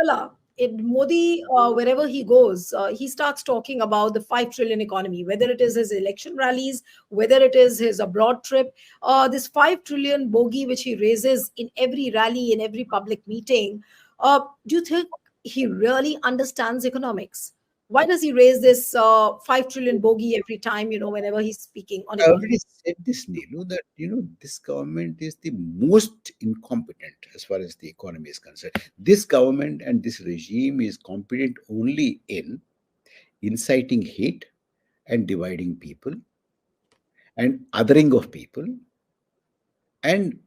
Parkala, Modi, wherever he goes, he starts talking about the 5 trillion economy, whether it is his election rallies, whether it is his abroad trip. This 5 trillion bogey, which he raises in every rally, in every public meeting. Do you think he really understands economics? Why does he raise this 5 trillion bogey every time, whenever he's speaking on I already economy? said this, Neelu, that this government is the most incompetent as far as the economy is concerned. This government and this regime is competent only in inciting hate and dividing people and othering of people, and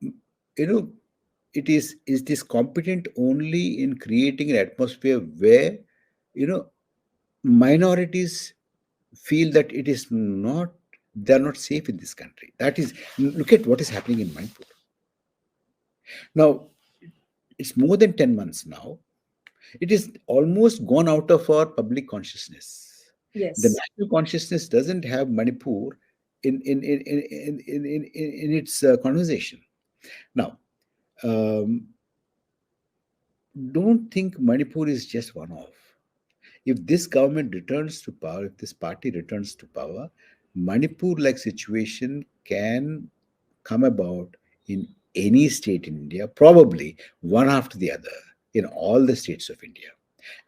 you know is this competent only in creating an atmosphere where you know minorities feel that it is not they're not safe in this country. That is, look at what is happening in Manipur now. It's more than 10 months now. It is almost gone out of our public consciousness. The Yes. national consciousness doesn't have Manipur in its conversation now. um, don't think Manipur is just one off. If this government returns to power, if this party returns to power, Manipur like situation can come about in any state in India, probably one after the other, in all the states of India.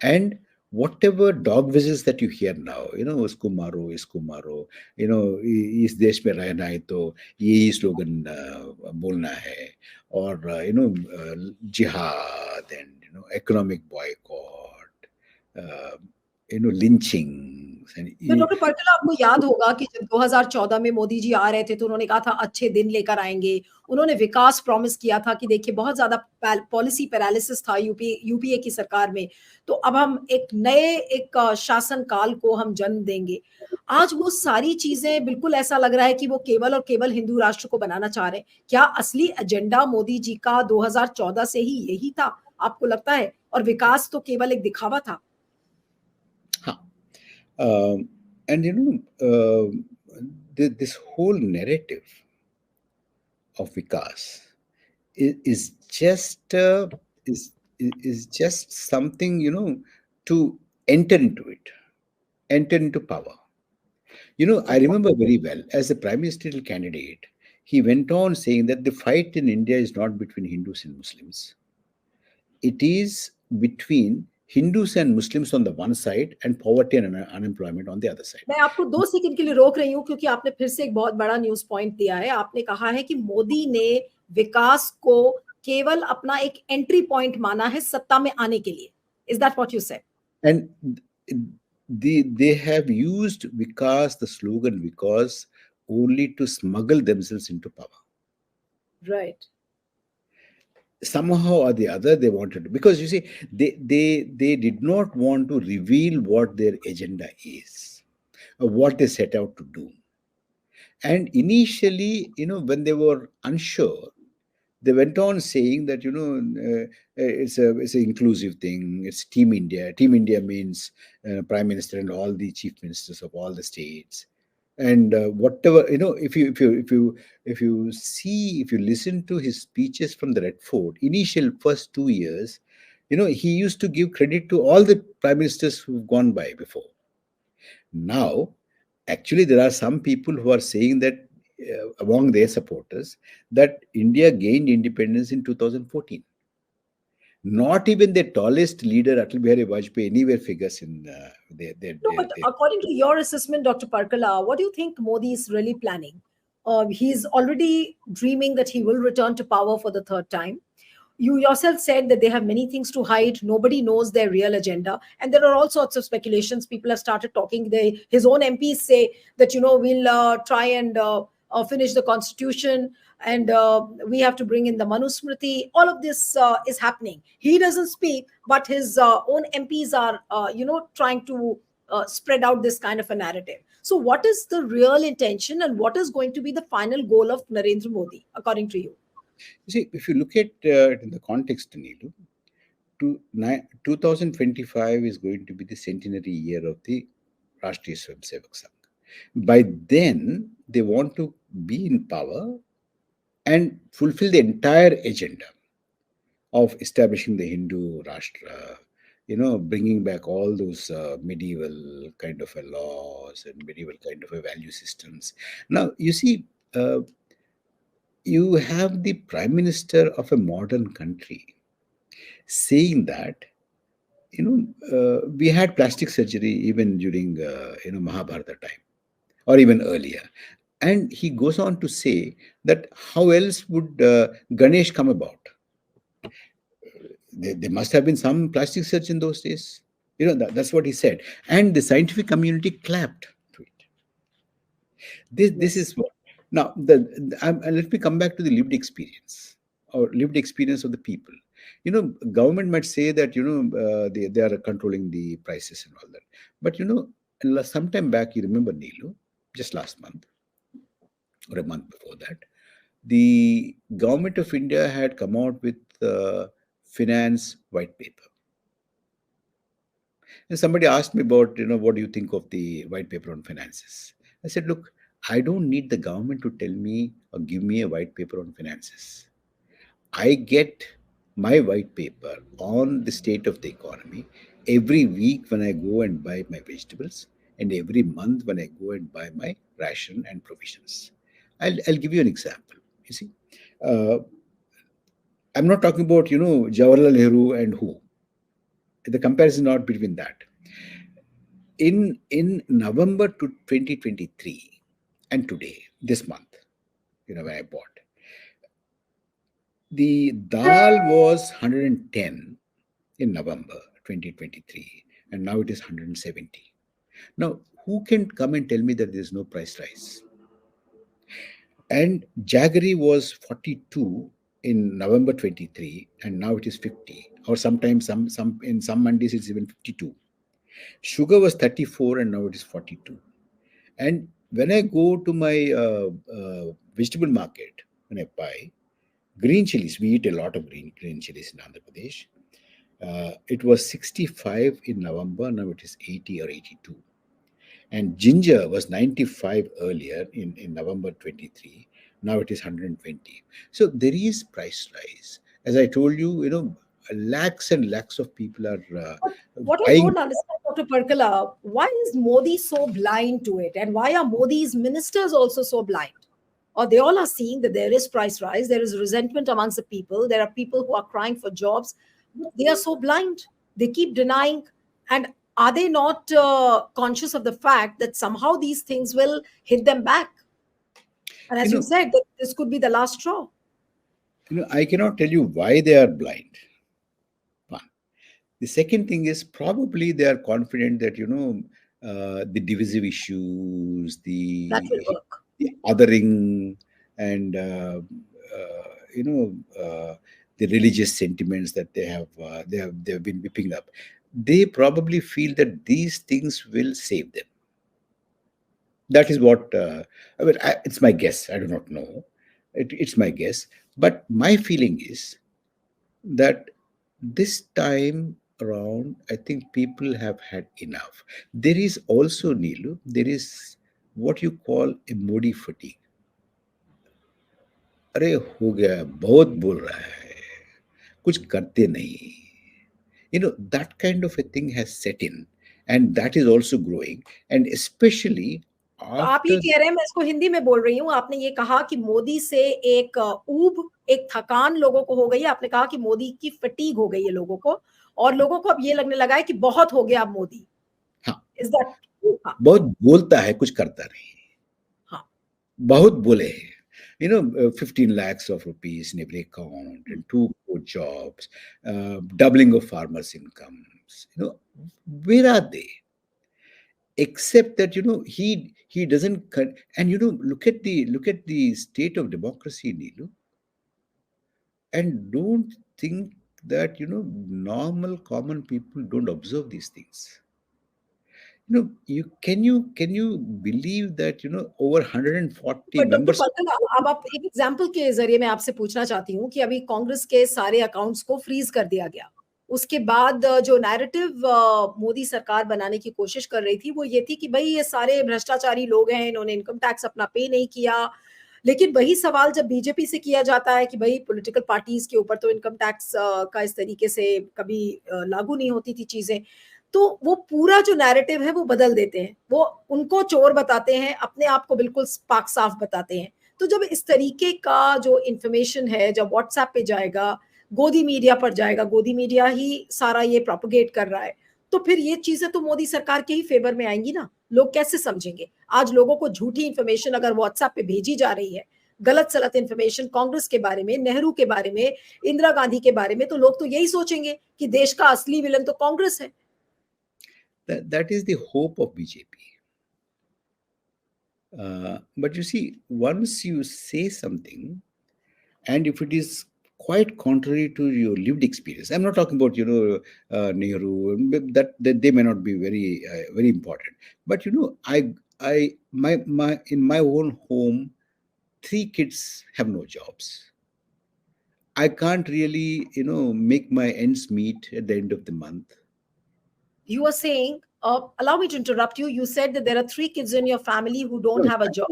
And whatever dog whistles that you hear now, usko maro, इस देश में रहना है तो यही slogan बोलना है, or jihad and economic boycott, uh, lynchings and तो डॉक्टर परकल, आपको याद होगा कि जब 2014 में मोदी जी आ रहे थे तो उन्होंने कहा था अच्छे दिन लेकर आएंगे। उन्होंने विकास प्रॉमिस किया था कि देखिए बहुत ज्यादा पॉलिसी पैरालिसिस था यूपीए की सरकार में, तो अब हम एक नए शासन काल को हम जन्म देंगे। आज वो सारी चीजें बिल्कुल ऐसा लग रहा है कि वो केवल और केवल हिंदू राष्ट्र को बनाना चाह रहे हैं। क्या असली एजेंडा मोदी जी का 2014 से ही यही था, आपको लगता है? और विकास तो केवल एक दिखावा था। हाँ, and this whole narrative of Vikas is just is just something to enter into it, enter into power. I remember very well as a prime ministerial candidate, he went on saying that the fight in India is not between Hindus and Muslims. It is between Hindus and Muslims on the one side and poverty and unemployment on the other side. मैं आपको 2 second के लिए रोक रही हूँ क्योंकि आपने फिर से एक बहुत बड़ा न्यूज़ पॉइंट दिया है। आपने कहा है कि मोदी ने विकास को केवल अपना एक एंट्री पॉइंट माना है सत्ता में आने के लिए। Is that what you said? And they have used Vikas, the slogan Vikas, only to smuggle themselves into power. Right. Somehow or the other they wanted to, because you see they did not want to reveal what their agenda is or what they set out to do. And initially, when they were unsure, they went on saying that it's an inclusive thing, it's Team India. Team India means prime minister and all the chief ministers of all the states, and whatever, if you listen to his speeches from the Red Fort initial first 2 years, he used to give credit to all the prime ministers who've gone by before. Now actually there are some people who are saying that among their supporters that India gained independence in 2014. Not even the tallest leader, Atal Bihari Vajpayee, anywhere figures in No, but according to your assessment, Dr. Parkala, what do you think Modi is really planning? He's already dreaming that he will return to power for the third time. You yourself said that they have many things to hide. Nobody knows their real agenda. And there are all sorts of speculations. People have started talking. His own MPs say that, we'll try and finish the constitution, and we have to bring in the Manusmriti. All of this is happening. He doesn't speak, but his own MPs are, trying to spread out this kind of a narrative. So what is the real intention and what is going to be the final goal of Narendra Modi, according to you? You see, if you look at it in the context, Neelu, 2025 is going to be the centenary year of the Rashtriya Swayamsevak Sangh. By then, they want to be in power and fulfill the entire agenda of establishing the Hindu Rashtra, bringing back all those medieval kind of a laws and medieval kind of a value systems. Now, you see, you have the prime minister of a modern country saying that, we had plastic surgery even during, Mahabharata time or even earlier. And he goes on to say that how else would Ganesh come about? There must have been some plastic surgery in those days. That's what he said. And the scientific community clapped to it. This Yes. is what. Now, let me come back to the lived experience or lived experience of the people. Government might say that, they are controlling the prices and all that. But, sometime back, you remember, Neelu, just last month or a month before that, the government of India had come out with finance white paper. And somebody asked me about, what do you think of the white paper on finances? I said, look, I don't need the government to tell me or give me a white paper on finances. I get my white paper on the state of the economy every week when I go and buy my vegetables, and every month when I go and buy my ration and provisions. I'll give you an example. You see, uh, I'm not talking about, Jawaharlal Nehru and who. The comparison is not between that. In November to 2023 and today, this month, when I bought, the dal was 110 in November 2023, and now it is 170. Now, who can come and tell me that there is no price rise? And jaggery was 42 in November 23, and now it is 50, or sometimes some in some mandis it's even 52. Sugar was 34, and now it is 42. And when I go to my vegetable market, when I buy green chilies, we eat a lot of green chilies in Andhra Pradesh. It was 65 in November, now it is 80 or 82. And ginger was 95 earlier in November 23. Now it is 120. So there is price rise. As I told you, lakhs and lakhs of people are But what I buying. don't understand, Dr. Parkala, why is Modi so blind to it? And why are Modi's ministers also so blind? Or they all are seeing that there is price rise, there is resentment amongst the people, there are people who are crying for jobs, but they are so blind. They keep denying. And are they not conscious of the fact that somehow these things will hit them back? And You as you know, said, that this could be the last straw. I cannot tell you why they are blind. One. The second thing is probably they are confident that, the divisive issues, That will work. the othering, and you know the religious sentiments that they have been whipping up. They probably feel that these things will save them. That is what I mean. It's my guess. I do not know. It's my guess, but my feeling is that this time around, I think people have had enough. There is also, Neelu, there is what you call a Modi fatigue. अरे हो गया, बहुत बोल रहा है, कुछ करते नहीं. That kind of a thing has set in, and that is also growing, and especially तो आप ये after. कह रहे हैं, मैं इसको हिंदी में बोल रही हूँ, आपने ये कहा कि मोदी से एक ऊब, एक थकान लोगों को हो गई है. आपने कहा कि मोदी की फटीग हो गई है लोगों को, और लोगों को अब ये लगने लगा है कि बहुत हो गया अब मोदी. हाँ, इज दैट? हाँ. बहुत बोलता है, कुछ करता नहीं. हाँ. बहुत बोले हैं. 15 lakhs of rupees in every account and 2 crore jobs, doubling of farmers' incomes. Where are they? Except that, he doesn't and look at the state of democracy, Neelu, and don't think that, normal common people don't observe these things. You can you believe that, over 140 but doctor members. Patel, अब आप एक example के जरिए मैं आपसे पूछना चाहती हूँ कि अभी कांग्रेस के सारे अकाउंट्स को फ्रीज कर दिया गया. उसके बाद जो नैरेटिव मोदी सरकार बनाने की कोशिश कर रही थी वो ये थी कि भाई ये सारे भ्रष्टाचारी लोग हैं, इन्होंने इनकम टैक्स अपना पे नहीं किया. लेकिन वही सवाल जब बीजेपी से किया जाता है कि भाई पॉलिटिकल पार्टीज के ऊपर तो इनकम टैक्स का इस तरीके से कभी लागू नहीं होती थी चीजें, तो वो पूरा जो नैरेटिव है वो बदल देते हैं, वो उनको चोर बताते हैं, अपने आप को बिल्कुल पाक साफ बताते हैं। तो जब इस तरीके का जो इंफॉर्मेशन है जब व्हाट्सएप पे जाएगा, गोदी मीडिया पर जाएगा, गोदी मीडिया ही सारा ये प्रोपोगेट कर रहा है, तो फिर ये चीजें तो मोदी सरकार के ही फेवर में आएंगी ना। लोग कैसे समझेंगे? आज लोगों को झूठी इंफॉर्मेशन अगर व्हाट्सएप पे भेजी जा रही है, गलत सलत इंफॉर्मेशन कांग्रेस के बारे में, नेहरू के बारे में, इंदिरा गांधी के बारे में, तो लोग तो यही सोचेंगे कि देश का असली विलन तो कांग्रेस है। That is the hope of BJP. But you see, once you say something, and if it is quite contrary to your lived experience, I'm not talking about Nehru, that they may not be very important, but my in my own home, three kids have no jobs. I can't really make my ends meet at the end of the month. You are saying, allow me to interrupt you. You said that there are three kids in your family who don't No, have a job.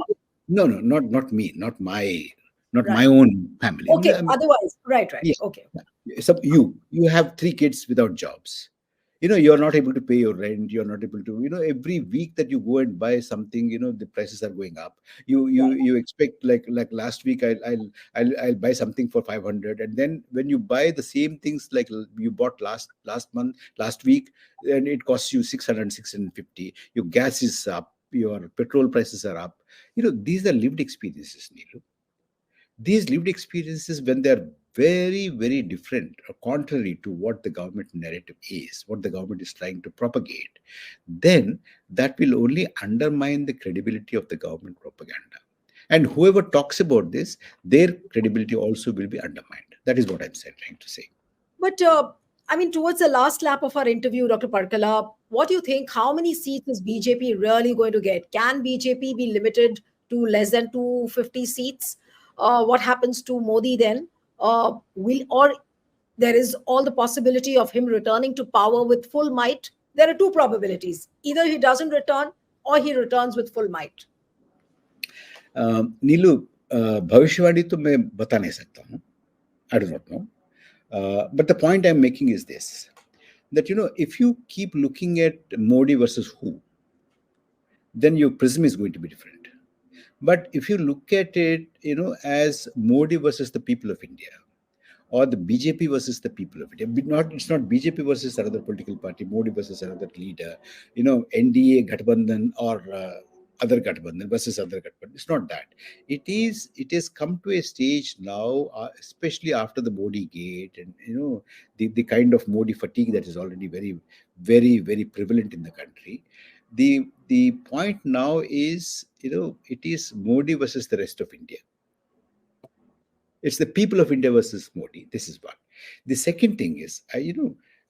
no, not me, not my Right. own family. Okay. I mean, Otherwise, right. yeah. Okay. So you have three kids without jobs. You're not able to pay your rent. You're not able to, every week that you go and buy something, the prices are going up. You expect, like last week, I'll buy something for 500, and then when you buy the same things like you bought last week, and it costs you 600, 650. Your gas is up, your petrol prices are up. These are lived experiences, Neelu. These lived experiences, when they're very, very different or contrary to what the government narrative is, what the government is trying to propagate, then that will only undermine the credibility of the government propaganda. And whoever talks about this, their credibility also will be undermined. That is what I'm trying to say. But I mean, towards the last lap of our interview, Dr. Parkala, what do you think? How many seats is BJP really going to get? Can BJP be limited to less than 250 seats? What happens to Modi then? Will or there is all the possibility of him returning to power with full might? There are two probabilities: either he doesn't return or he returns with full might. नीलू, भविष्यवाणी तो मैं बता नहीं सकता हूँ. I do not know. But the point I'm making is this, that if you keep looking at Modi versus who, then your prism is going to be different. But if you look at it, as Modi versus the people of India, or the BJP versus the people of India, it's not BJP versus another political party, Modi versus another leader, NDA Gathbandhan, or other Gathbandhan versus other Gathbandhan. It's not that. It has come to a stage now, especially after the Modi gate, and the kind of Modi fatigue that is already very, very, very prevalent in the country. The point now is, it is Modi versus the rest of India. It's the people of India versus Modi. This is one. The second thing is, there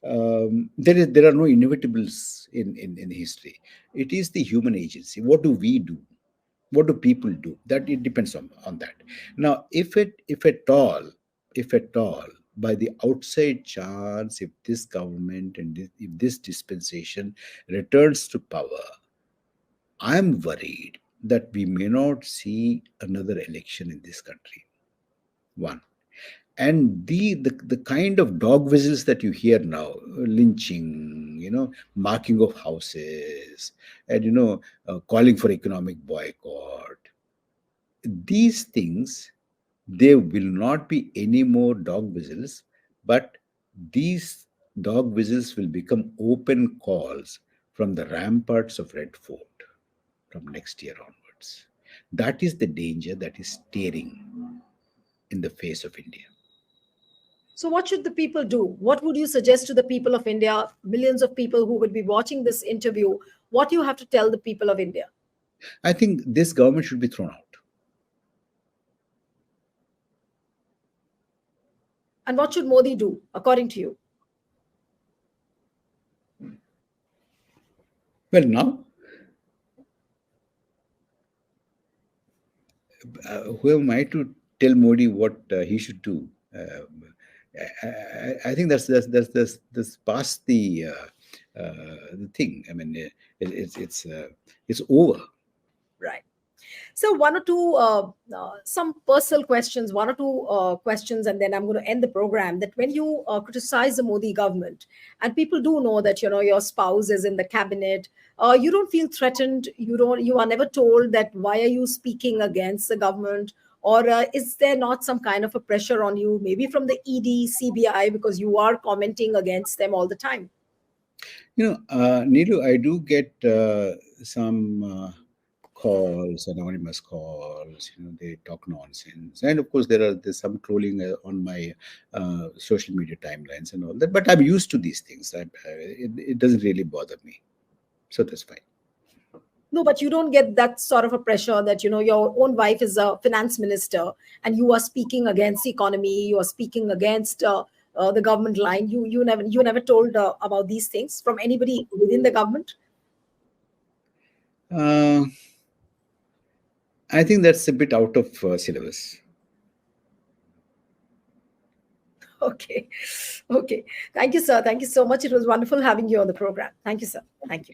are no inevitables in history. It is the human agency. What do we do? What do people do? That it depends on that. Now, if at all, by the outside chance, if this government and if this dispensation returns to power, I'm worried that we may not see another election in this country. One. And the kind of dog whistles that you hear now, lynching, marking of houses, and calling for economic boycott, these things, there will not be any more dog whistles, but these dog whistles will become open calls from the ramparts of Red Fort from next year onwards. That is the danger that is staring in the face of India. So, what should the people do? What would you suggest to the people of India, millions of people who will be watching this interview? What do you have to tell the people of India? I think this government should be thrown out. And what should Modi do, according to you? Well, now, who am I to tell Modi what he should do? I think that's past the thing. I mean, it's over. Right. So one or two, some personal questions, one or two questions, and then I'm going to end the program. That when you criticize the Modi government, and people do know that your spouse is in the cabinet, you don't feel threatened. You are never told that why are you speaking against the government, or is there not some kind of a pressure on you, maybe from the ED, CBI, because you are commenting against them all the time? Nilu, I do get some calls, anonymous calls. They talk nonsense, and of course there's some trolling on my social media timelines and all that. But I'm used to these things. It doesn't really bother me, so that's fine. No, but you don't get that sort of a pressure that your own wife is a finance minister and you are speaking against the economy, you are speaking against the government line. You never told about these things from anybody within the government. Uh, I think that's a bit out of syllabus. Okay, okay. Thank you, sir. Thank you so much. It was wonderful having you on the program. Thank you, sir. Thank you.